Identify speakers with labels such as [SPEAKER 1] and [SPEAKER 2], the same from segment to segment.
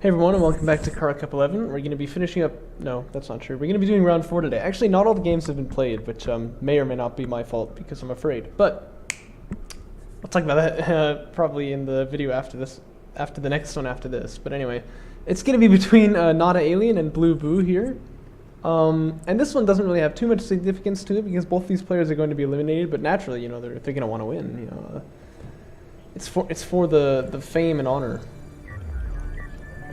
[SPEAKER 1] Hey everyone, and welcome back to Kharak 11. We're going to be finishing up... No, that's not true. We're going to be doing round 4 today. Actually, not all the games have been played, which may or may not be my fault because I'm afraid. But I'll talk about that probably in the video after this, after the next one after this. But anyway, it's going to be between NotaAlien and BlueBoo here. And this one doesn't really have too much significance to it because both these players are going to be eliminated. But naturally, you know, they're going to want to win. You know, it's for the fame and honor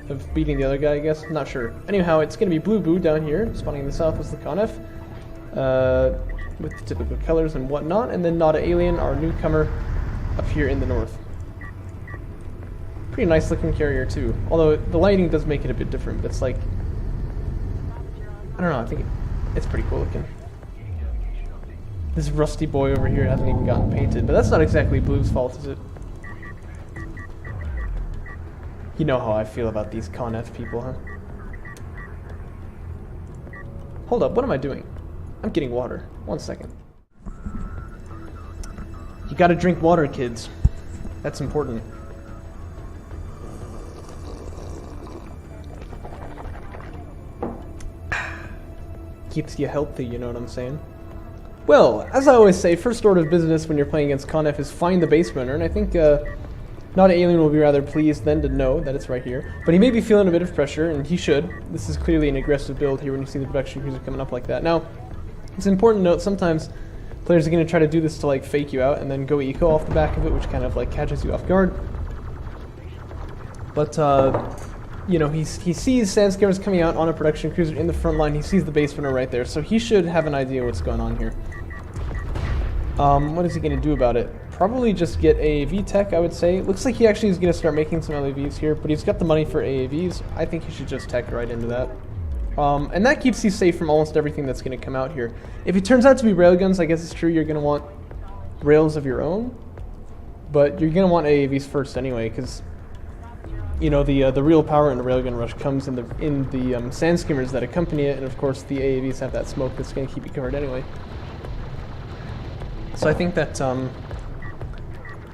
[SPEAKER 1] of beating the other guy, I guess. I'm not sure. Anyhow, it's going to be BlueBoo down here, spawning in the south as the Conef, with the typical colors and whatnot, and then NotaAlien, our newcomer, up here in the north. Pretty nice looking carrier too, although the lighting does make it a bit different, but it's like, I don't know, I think it's pretty cool looking. This rusty boy over here hasn't even gotten painted, but that's not exactly Blue's fault, is it? You know how I feel about these Conef people, huh? Hold up, what am I doing? I'm getting water. 1 second. You gotta drink water, kids. That's important. Keeps you healthy, you know what I'm saying? Well, as I always say, first order of business when you're playing against Conef is find the base runner, and I think, NotaAlien will be rather pleased then to know that it's right here. But he may be feeling a bit of pressure, and he should. This is clearly an aggressive build here when you see the production cruiser coming up like that. Now, it's important to note sometimes players are going to try to do this to like fake you out and then go eco off the back of it, which kind of like catches you off guard. But, you know, he sees sand skimmers coming out on a production cruiser in the front line. He sees the base runner right there, so he should have an idea what's going on here. What is he going to do about it? Probably just get AAV tech, I would say. Looks like he actually is going to start making some LAVs here, but he's got the money for AAVs. I think he should just tech right into that. And that keeps you safe from almost everything that's going to come out here. If it turns out to be railguns, I guess it's true you're going to want rails of your own, but you're going to want AAVs first anyway, because you know the real power in the railgun rush comes in the sand skimmers that accompany it, and of course the AAVs have that smoke that's going to keep you covered anyway. So I think that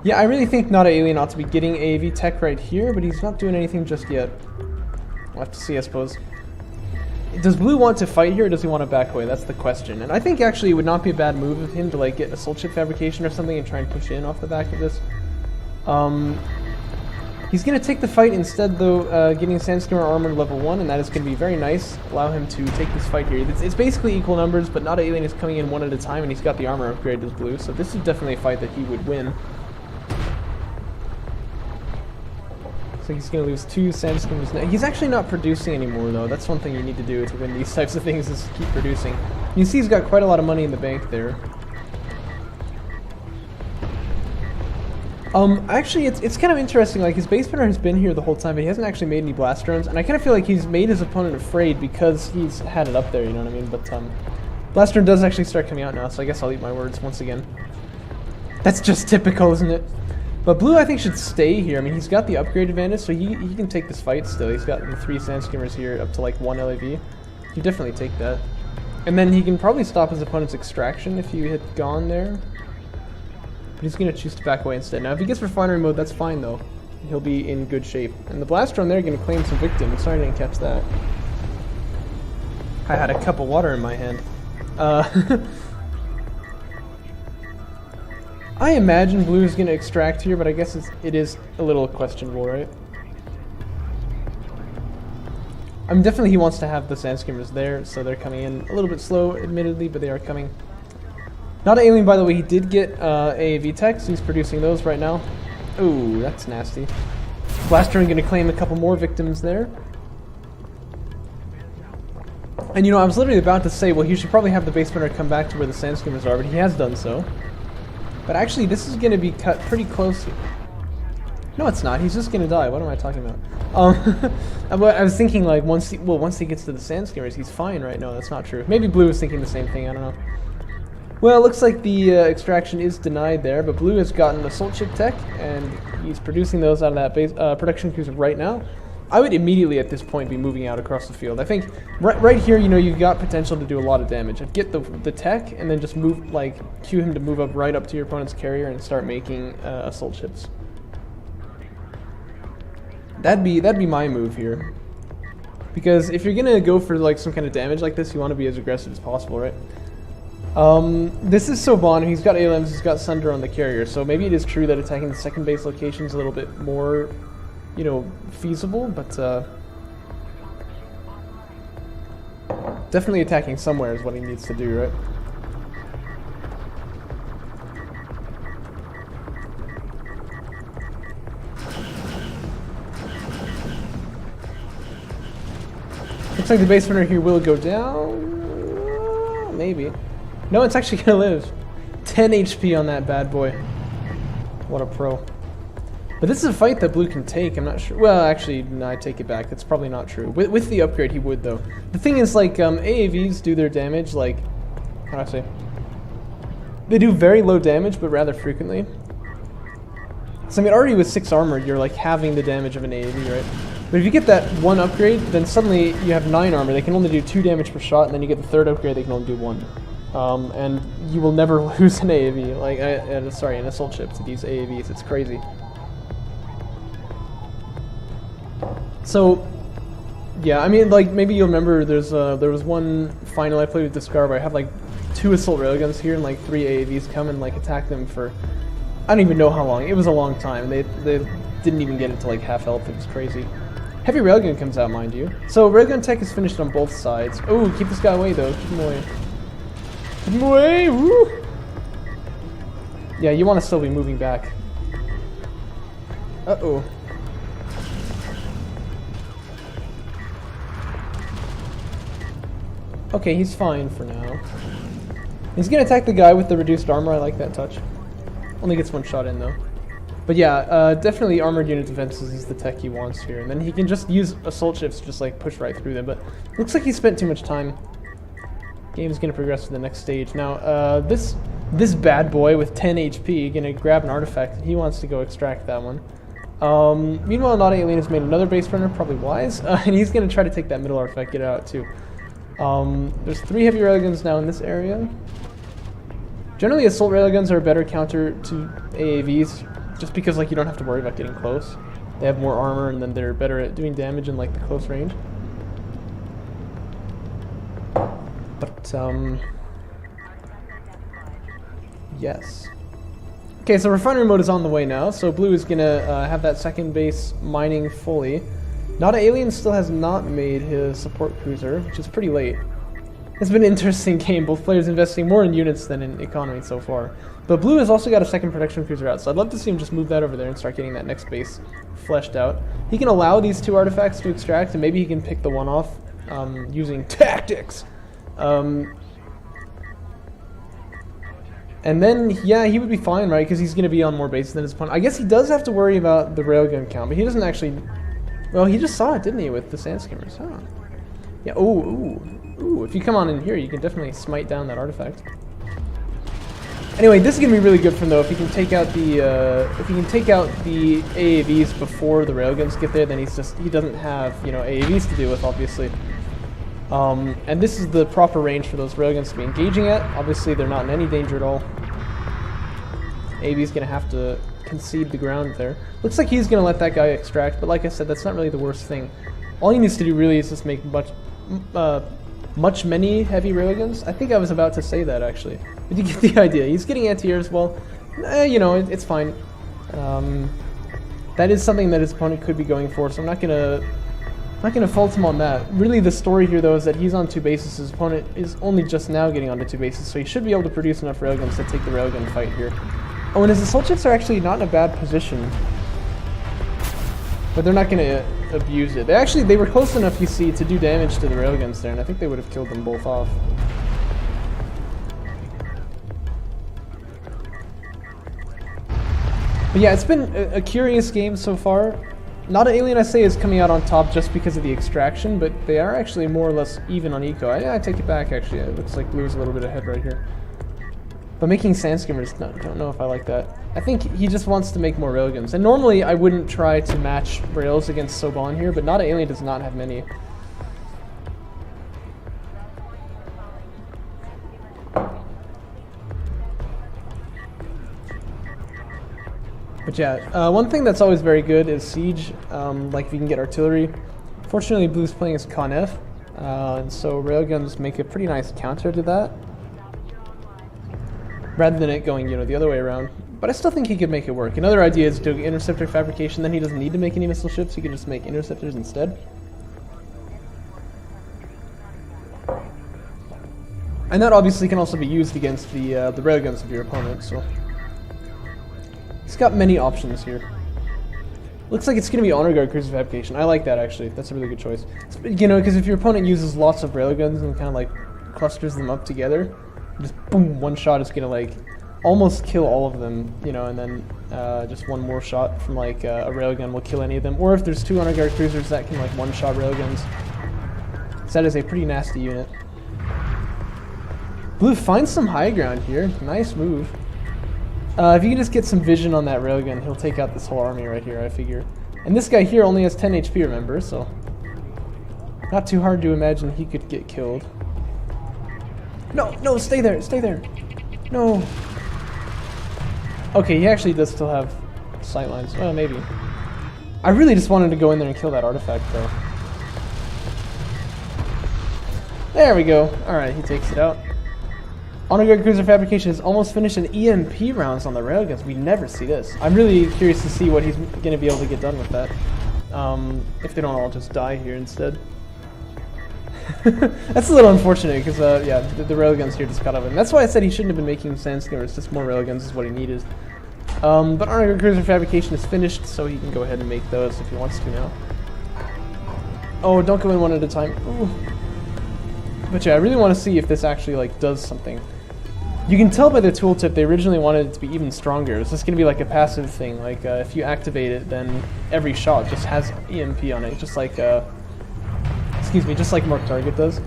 [SPEAKER 1] yeah, I really think NotaAlien ought to be getting AAV tech right here, but he's not doing anything just yet. We'll have to see, I suppose. Does Blue want to fight here, or does he want to back away? That's the question. And I think actually it would not be a bad move of him to like get assault ship fabrication or something and try and push in off the back of this. He's going to take the fight instead, though, getting Sandskimmer armor level 1, and that is going to be very nice. Allow him to take this fight here. It's basically equal numbers, but NotaAlien is coming in one at a time, and he's got the armor upgraded as Blue, so this is definitely a fight that he would win. So he's going to lose 2 sand skimmers now. He's actually not producing anymore, though. That's one thing you need to do to win these types of things, is keep producing. You see he's got quite a lot of money in the bank there. Actually, it's kind of interesting. Like, his base runner has been here the whole time, but he hasn't actually made any blast drones. And I kind of feel like he's made his opponent afraid because he's had it up there, you know what I mean? But blast drone does actually start coming out now, so I guess I'll eat my words once again. That's just typical, isn't it? But Blue, I think, should stay here. I mean, he's got the upgrade advantage, so he can take this fight still. He's got the 3 sand skimmers here, up to like 1 LAV. You definitely take that. And then he can probably stop his opponent's extraction if you had gone there. But he's going to choose to back away instead. Now, if he gets refinery mode, that's fine, though. He'll be in good shape. And the blast drone there going to claim some victims. Sorry I didn't catch that. I had a cup of water in my hand. I imagine Blue is going to extract here, but I guess it is a little questionable, right? Definitely he wants to have the sand skimmers there, so they're coming in a little bit slow, admittedly, but they are coming. NotaAlien, by the way, he did get AAV tech, so he's producing those right now. Ooh, that's nasty. Blaster going to claim a couple more victims there. And you know, I was literally about to say, well, he should probably have the base runner come back to where the sand skimmers are, but he has done so. But actually, this is going to be cut pretty close. No, it's not. He's just going to die. What am I talking about? I was thinking, like, once he gets to the sand skimmers, he's fine right now. That's not true. Maybe Blue was thinking the same thing. I don't know. Well, it looks like the extraction is denied there, but Blue has gotten assault ship tech, and he's producing those out of that base production cruiser right now. I would immediately at this point be moving out across the field. I think right here, you know, you've got potential to do a lot of damage. I'd get the tech and then just move, like, cue him to move up right up to your opponent's carrier and start making assault ships. That'd be my move here. Because if you're gonna go for like some kind of damage like this, you want to be as aggressive as possible, right? This is Soban. He's got ALMs, he's got Sunder on the carrier, so maybe it is true that attacking the second base location is a little bit more, you know, feasible, but definitely attacking somewhere is what he needs to do, right? Looks like the base runner here will go down. Maybe. No, it's actually gonna live. 10 HP on that bad boy. What a pro. But this is a fight that Blue can take, I'm not sure. Well, actually, no, I take it back. That's probably not true. With the upgrade, he would, though. The thing is, like, AAVs do their damage, like, how do I say? They do very low damage, but rather frequently. So, I mean, already with 6 armor, you're, like, having the damage of an AAV, right? But if you get that one upgrade, then suddenly you have 9 armor. They can only do 2 damage per shot, and then you get the 3rd upgrade, they can only do 1. And you will never lose an AAV, like, sorry, an assault ship to these AAVs. It's crazy. So, yeah, I mean, like, maybe you'll remember there was one final I played with Discar where I had, like, 2 assault railguns here and, like, 3 AAVs come and, like, attack them for, I don't even know how long. It was a long time. They didn't even get into, like, half health. It was crazy. Heavy railgun comes out, mind you. So, railgun tech is finished on both sides. Oh, keep this guy away, though. Keep him away. Keep him away! Woo! Yeah, you want to still be moving back. Uh-oh. Okay, he's fine for now. He's gonna attack the guy with the reduced armor. I like that touch. Only gets 1 shot in, though. But yeah, definitely armored unit defenses is the tech he wants here. And then he can just use assault ships to just, like, push right through them. But looks like he spent too much time. Game's gonna progress to the next stage. Now, this bad boy with 10 HP gonna grab an artifact. He wants to go extract that one. Meanwhile, NotaAlien has made another base runner, probably wise. And he's gonna try to take that middle artifact, get it out too. There's 3 heavy railguns now in this area. Generally, assault railguns are a better counter to AAVs, just because, like, you don't have to worry about getting close. They have more armor, and then they're better at doing damage in, like, the close range. But, yes. Okay, so refinery mode is on the way now, so Blue is gonna have that second base mining fully. NotaAlien still has not made his support cruiser, which is pretty late. It's been an interesting game, both players investing more in units than in economy so far. But Blue has also got a second production cruiser out, so I'd love to see him just move that over there and start getting that next base fleshed out. He can allow these 2 artifacts to extract, and maybe he can pick the one off using tactics. And then, yeah, he would be fine, right? Because he's going to be on more bases than his opponent. I guess he does have to worry about the railgun count, but he doesn't actually... Well, he just saw it, didn't he, with the sand skimmers? Huh. Yeah, ooh, if you come on in here, you can definitely smite down that artifact. Anyway, this is gonna be really good for him though. If he can take out the AAVs before the railguns get there, then he doesn't have, you know, AAVs to deal with, obviously. And this is the proper range for those railguns to be engaging at. Obviously, they're not in any danger at all. AAV's gonna have to concede the ground there. Looks like he's gonna let that guy extract, but like I said, that's not really the worst thing. All he needs to do really is just make many heavy railguns. I think I was about to say that actually, but you get the idea. He's getting anti-airs, well, you know, it's fine. That is something that his opponent could be going for, so I'm not gonna fault him on that. Really, the story here though is that he's on 2 bases. His opponent is only just now getting onto 2 bases, so he should be able to produce enough railguns to take the railgun fight here. Oh, and his assault ships are actually not in a bad position. But they're not going to abuse it. They were close enough, you see, to do damage to the railguns there, and I think they would have killed them both off. But yeah, it's been a curious game so far. NotaAlien, I say, is coming out on top just because of the extraction, but they are actually more or less even on eco. I take it back, actually. It looks like Blue is a little bit ahead right here. But making sand skimmers, don't know if I like that. I think he just wants to make more railguns. And normally I wouldn't try to match rails against Soban here, but NotaAlien does not have many. But But yeah, one thing that's always very good is siege, like if you can get artillery. Fortunately, Blue's playing as Con F, and so railguns make a pretty nice counter to that, rather than it going, you know, the other way around. But I still think he could make it work. Another idea is to do interceptor fabrication, then he doesn't need to make any missile ships, he can just make interceptors instead. And that obviously can also be used against the railguns of your opponent, so... He's got many options here. Looks like it's going to be honor guard cruiser fabrication. I like that, actually. That's a really good choice. You know, because if your opponent uses lots of railguns and kind of like clusters them up together, just boom, one shot is going to like almost kill all of them, you know, and then just one more shot from like a railgun will kill any of them. Or if there's two honor guard cruisers that can like one-shot railguns. So that is a pretty nasty unit. Blue finds some high ground here. Nice move. If you can just get some vision on that railgun, he'll take out this whole army right here, I figure. And this guy here only has 10 HP, remember, so... Not too hard to imagine he could get killed. No, no, stay there, stay there. No. Okay, he actually does still have sightlines. Well, maybe. I really just wanted to go in there and kill that artifact, though. There we go. Alright, he takes it out. Honor Guard Cruiser Fabrication is almost finished in EMP rounds on the railguns. We never see this. I'm really curious to see what he's going to be able to get done with that. If they don't all just die here instead. That's a little unfortunate because, yeah, the railguns here just caught up. And that's why I said he shouldn't have been making sandskimmers. Just more railguns is what he needed. But Honor Guard Cruiser Fabrication is finished, so he can go ahead and make those if he wants to now. Oh, don't go in one at a time. Ooh. But yeah, I really want to see if this actually like does something. You can tell by the tooltip they originally wanted it to be even stronger. It's just going to be like a passive thing. Like if you activate it, then every shot just has EMP on it, just like excuse me, just like Mark Target does.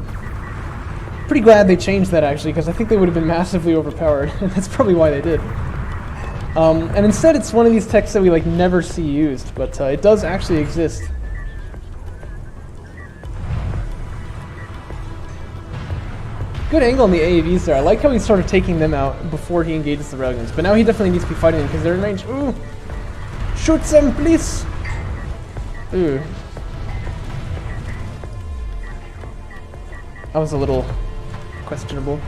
[SPEAKER 1] Pretty glad they changed that actually, because I think they would have been massively overpowered, and that's probably why they did. And instead, it's one of these techs that we like never see used, but it does actually exist. Good angle on the AAVs there. I like how he's sort of taking them out before he engages the railguns. But now he definitely needs to be fighting them because they're in range. Ooh! Shoot them, please! Ooh. That was a little questionable.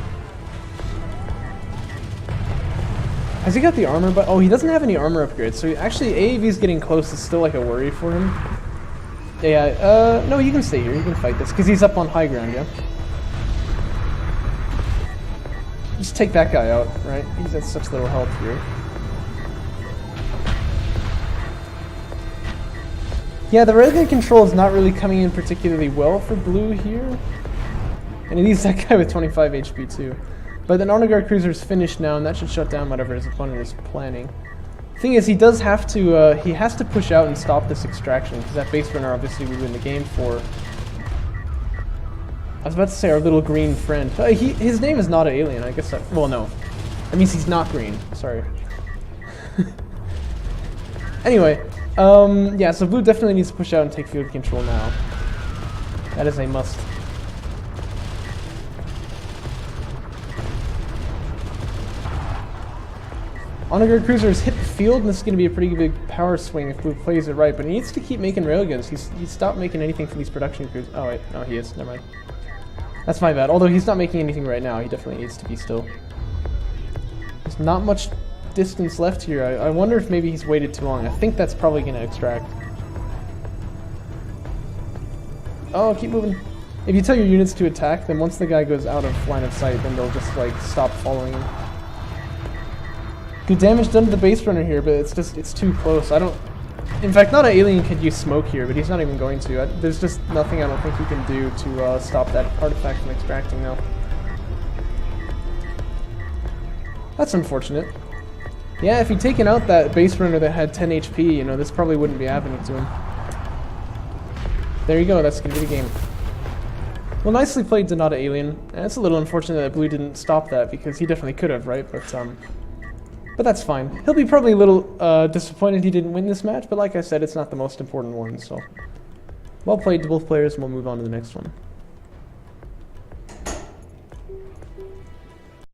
[SPEAKER 1] Has he got the armor? But oh, he doesn't have any armor upgrades. So actually, AAVs getting close is still like a worry for him. Yeah. No, you can stay here. You can fight this because he's up on high ground. Yeah. Just take that guy out, right? He's at such little health here. Yeah, the railgun control is not really coming in particularly well for Blue here. And he needs that guy with 25 HP too. But the Honor Guard Cruiser is finished now, and that should shut down whatever his opponent is planning. Thing is, he does have to, he has to push out and stop this extraction, because that base runner obviously would win the game for... I was about to say our little green friend. His name is NotaAlien, I guess that... Well, no. That means he's not green. Sorry. Anyway, yeah, so Blue definitely needs to push out and take field control now. That is a must. Honor Guard Cruiser has hit the field, and this is going to be a pretty big power swing if Blue plays it right, but he needs to keep making railguns. He's stopped making anything for these production cruisers. Oh wait, no, he is. Never mind. That's my bad. Although he's not making anything right now, he definitely needs to be still. There's not much distance left here. I wonder if maybe he's waited too long. I think that's probably going to extract. Oh, keep moving. If you tell your units to attack, then once the guy goes out of line of sight, then they'll just like stop following him. Good damage done to the base runner here, but it's too close. In fact, NotaAlien could use smoke here, but he's not even going to. There's just nothing I don't think he can do to stop that artifact from extracting now. That's unfortunate. Yeah, if he'd taken out that base runner that had 10 HP, you know, this probably wouldn't be happening to him. There you go, that's going to be the game. Well, nicely played to NotaAlien. And it's a little unfortunate that Blue didn't stop that, because he definitely could have, right? But that's fine. He'll be probably a little disappointed he didn't win this match, but like I said, it's not the most important one, so... Well played to both players, and we'll move on to the next one.